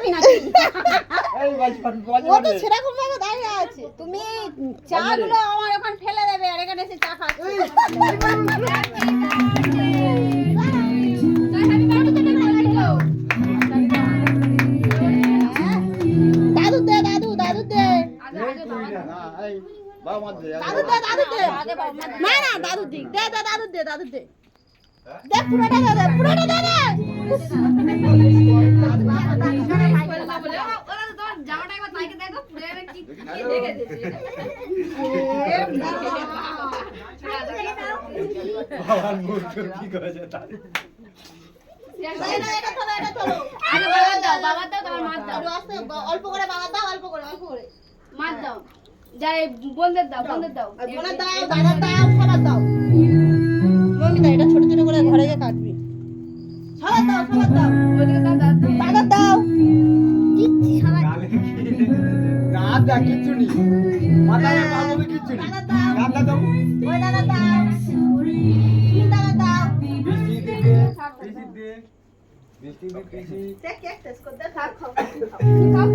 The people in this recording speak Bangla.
যাবি নাকি? এই বাজপান ও তো সেরকম ভাবে দাঁড়িয়ে আছে। তুমি চাগুলো আমার ওখানে ফেলে দেবে আর এখানে এসে চা খাচ্ছে। দাদু দে, দাদু দাদু দে, এই বাবা মত দে দাদু দে, দাদু দে। না না দাদু দিক দে, দে দাদু দে, দাদু দে। দে পুরোটা দে, দে পুরোটা দে দে। বাবার মুখ কি করেছে তাই এটা তোলো, এটা তোলো। বাবা দাও তোমার মা দাও। একটু আস্তে, অল্প করে বাবা দাও, অল্প করে, অল্প করে। মা দাও। যাই বোনদের দাও, বোনদের দাও। আর বোনের দাও, দাদার দাও, সবার দাও। মমিতা এটা ছোট ছোট করে ঘরে গিয়ে কাটবি। সবার দাও, সবার দাও। ওদিকে দাও, দাও। দাদার দাও। দিচ্ছি সবার। গালে কি না দা কিচ্ছু নেই মাথায় পাগলে কিচ্ছু নেই দাদার দাও। গাদা দাও ওই দাদার দাও। তুমি দাদার দাও। বৃষ্টি দিকে বৃষ্টি দে বৃষ্টি দিকে কেক টেস্ট করতে থাক খাও। খাও,